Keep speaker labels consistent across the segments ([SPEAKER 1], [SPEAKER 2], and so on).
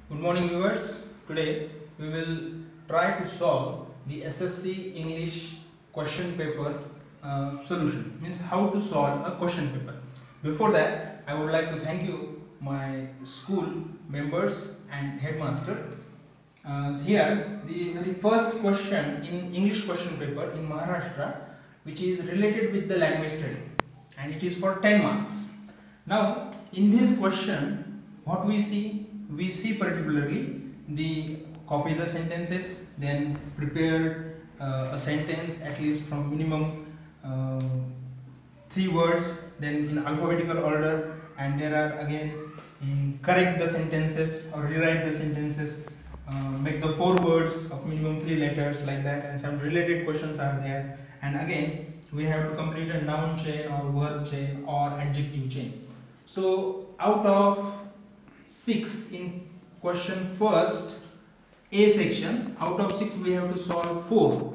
[SPEAKER 1] Good morning viewers. Today we will try to solve the SSC English question paper solution. Means how to solve a question paper. Before that, I would like to thank you my school members and headmaster. Here the very first question in English question paper in Maharashtra, which is related with the language study, and it is for 10 marks. Now in this question, what we see particularly the copy the sentences, then prepare a sentence at least from minimum 3 words, then in alphabetical order, and there are again correct the sentences or rewrite the sentences, make the 4 words of minimum 3 letters like that, and some related questions are there, and again we have to complete a noun chain or verb chain or adjective chain. So out of 6 in question first A section, out of 6 we have to solve 4.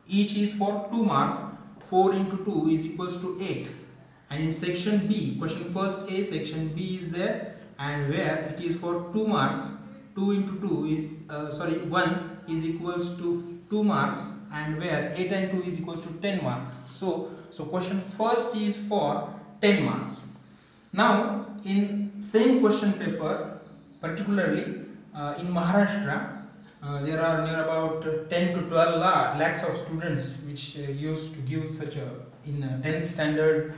[SPEAKER 1] Each is for 2 marks. 4 into 2 is equals to 8. And in section B, question first A, section B is there, and where it is for 2 marks. 2 into 2 is 1 is equals to 2 marks, and where 8 and 2 is equals to 10 marks. So question first is for 10 marks. Now in same question paper, particularly in Maharashtra, there are near about 10 to 12 lakhs of students which used to give such a in 10th standard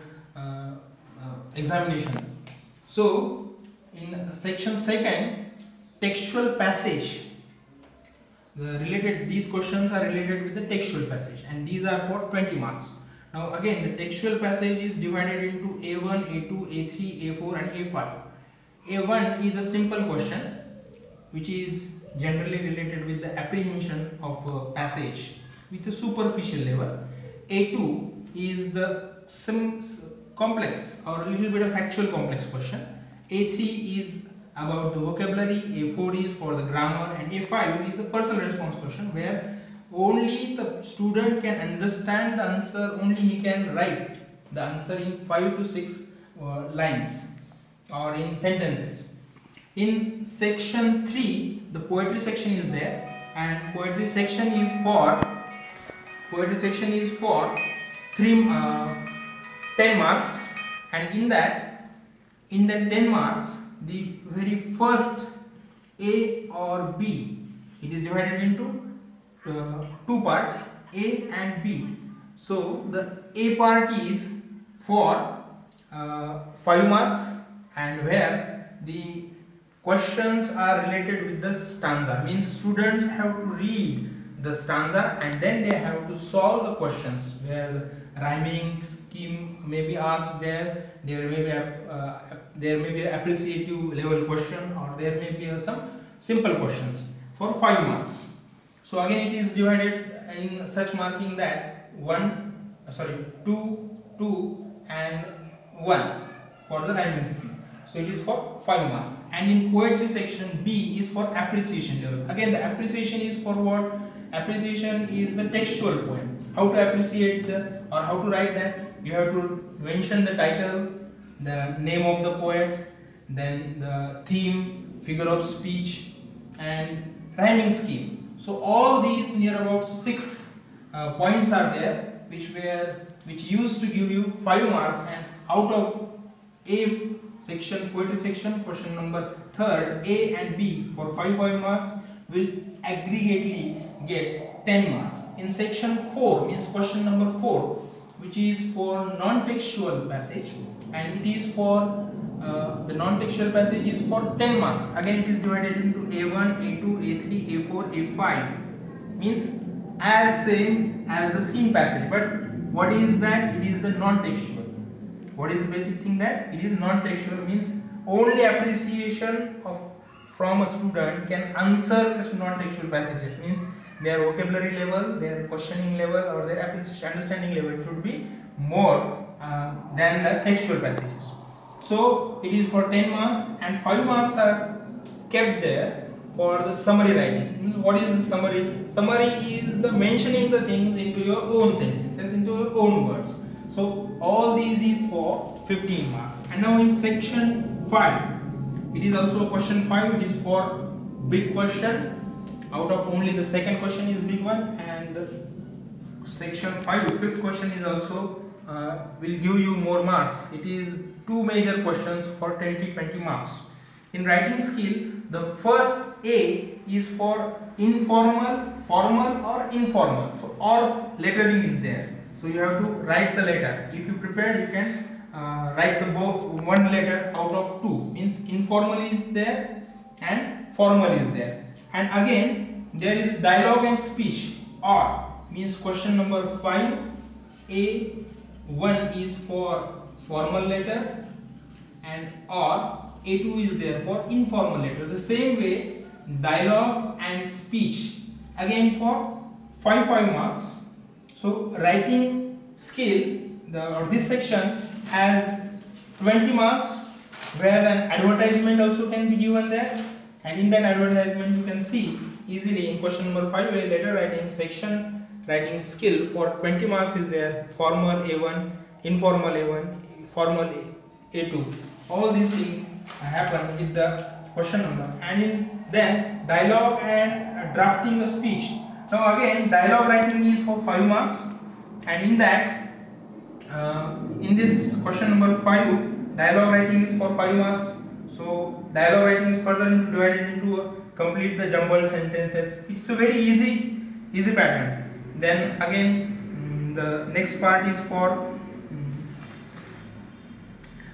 [SPEAKER 1] examination. So in section second, textual passage, these questions are related with the textual passage, and these are for 20 marks. Now again, the textual passage is divided into A1, A2, A3, A4 and A5. A1 is a simple question which is generally related with the apprehension of a passage with a superficial level. A2 is the complex or a little bit of actual complex question. A3 is about the vocabulary, A4 is for the grammar, and A5 is the personal response question, where only the student can understand the answer, only he can write the answer in 5 to 6 lines or in sentences. In section 3, the poetry section is there, and poetry section is for 10 marks, and in the 10 marks, the very first A or B, it is divided into 2 parts, A and B. So the A part is for 5 marks, and where the questions are related with the stanza, means students have to read the stanza and then they have to solve the questions, where the rhyming scheme may be asked there may be an appreciative level question, or there may be some simple questions for 5 marks. So again it is divided in such marking that 2, 2 and 1 for the rhyming scheme. So it is for 5 marks. And in poetry section, B is for appreciation level. Again, the appreciation is for what? Appreciation is the textual poem. How to appreciate or how to write that? You have to mention the title, the name of the poet, then the theme, figure of speech, and rhyming scheme. So all these near about 6 points are there, which used to give you 5 marks, and out of A section, poetry section, question number 3rd, A and B for 5 marks will aggregately get 10 marks. In section 4, means question number 4, which is for non-textual passage, and it is for the non-textual passage is for 10 marks. Again it is divided into A1, A2, A3, A4, A5, means as same as the same passage, but what is that? It is the non-textual. What is the basic thing that? It is non-textual, means only appreciation from a student can answer such non-textual passages, means their vocabulary level, their questioning level, or their understanding level should be more than the textual passages. So it is for 10 marks, and 5 marks are kept there for the summary writing. What is the summary? Summary is the mentioning the things into your own sentences, into your own words. So all these is for 15 marks. And now in section 5, it is also a question 5, it is for big question. Out of only the second question is big one, and section 5, fifth question is also will give you more marks. It is two major questions for 20 marks. In writing skill, the first A is for informal, formal or informal. So or lettering is there. So you have to write the letter. If you prepared, you can write the both one letter out of two. Means informal is there and formal is there. And again there is dialogue and speech. Or means question number 5, A1 is for formal letter and or A2 is there for informal letter. The same way dialogue and speech again for 5 marks. So writing skill, this section has 20 marks, where an advertisement also can be given there, and in that advertisement you can see easily in question number 5 a letter writing section, writing skill for 20 marks is there, formal A1, informal A1, formal A2. All these things happen with the question number. And then dialogue and drafting a speech. Now again dialogue writing is for 5 marks, and in that in this question number 5 dialogue writing is for 5 marks. So dialogue writing is further divided into complete the jumbled sentences. It's a very easy pattern. Then again the next part is for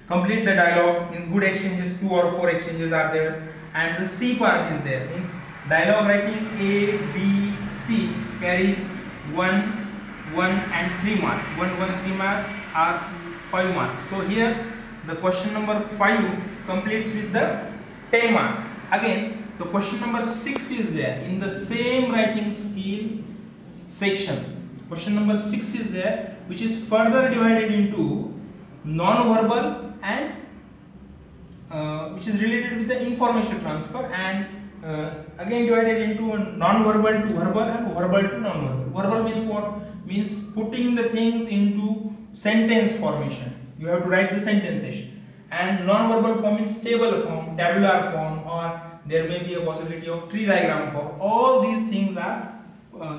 [SPEAKER 1] complete the dialogue, means good exchanges, 2 or 4 exchanges are there, and the C part is there, means dialogue writing A, B, C carries 1 and 3 marks. 1, 3 marks are 5 marks. So here the question number 5 completes with the 10 marks. Again the question number 6 is there in the same writing skill section. Question number 6 is there, which is further divided into non-verbal and which is related with the information transfer, and again divided into non-verbal to verbal and verbal to non-verbal. Verbal means what? Means putting the things into sentence formation. You have to write the sentences. And non-verbal form means table form, tabular form, or there may be a possibility of tree diagram form. All these things are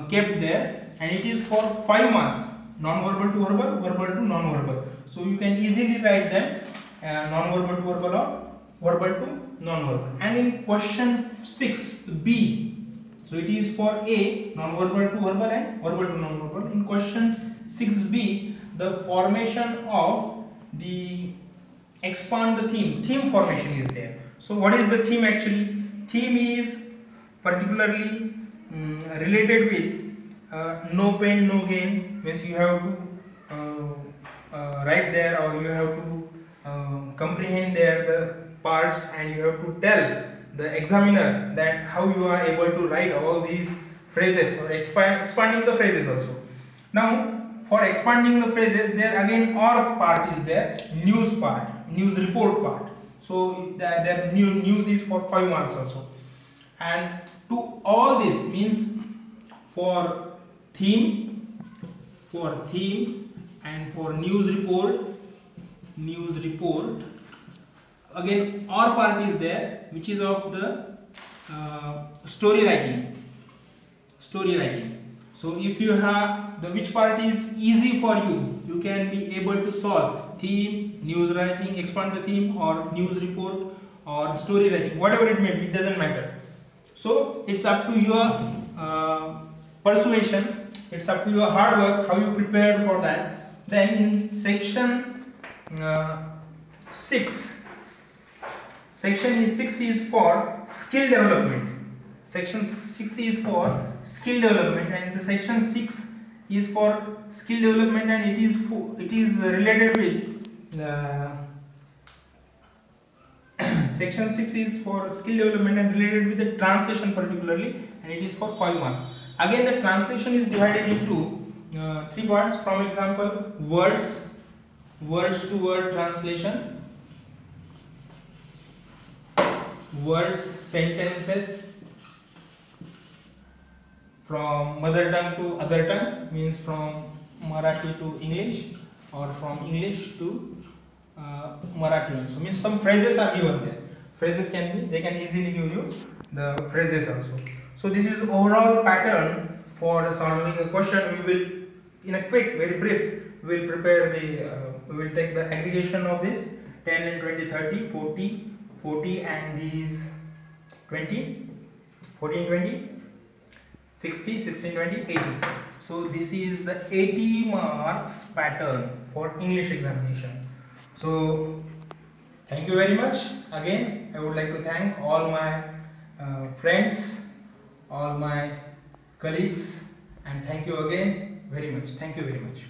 [SPEAKER 1] kept there, and it is for 5 marks. Non-verbal to verbal, verbal to non-verbal. So you can easily write them non-verbal to verbal or verbal to non-verbal. And in question 6 B, so it is for A, non-verbal to verbal and verbal to non-verbal. In question 6B, the formation of the expand the theme formation is there. So what is the theme actually? Theme is particularly related with no pain no gain, means you have to write there, or you have to comprehend there the parts, and you have to tell the examiner that how you are able to write all these phrases, or expanding the phrases also. Now for expanding the phrases, there again or part is there, news part, news report part. So the news is for 5 marks also. And to all this means for theme and for news report, again or part is there, which is of the story writing. So if you have the which part is easy for you, you can be able to solve theme, news writing, expand the theme, or news report, or story writing, whatever it may be, it doesn't matter. So it's up to your persuasion, it's up to your hard work, how you prepared for that. Then in section 6, section 6 is for skill development. Section 6 is for skill development, and the section 6 is for skill development, and it is related with section 6 is for skill development and related with the translation particularly, and it is for 5 marks. Again the translation is divided into 3 parts. From example, words to word translation, words, sentences, from mother tongue to other tongue, means from Marathi to English, or from English to Marathi. So means some phrases are given there. phrases can be, they can easily give you the phrases also. So this is overall pattern for solving a question. We will, in a quick, very brief, we will prepare the, we will take the aggregation of this 10 and 20, 30, 40, 40 and these 20, 14, 20, 60, 16, 20, 80. So this is the 80 marks pattern for English examination. So thank you very much. Again, I would like to thank all my friends, all my colleagues, and thank you again very much. Thank you very much.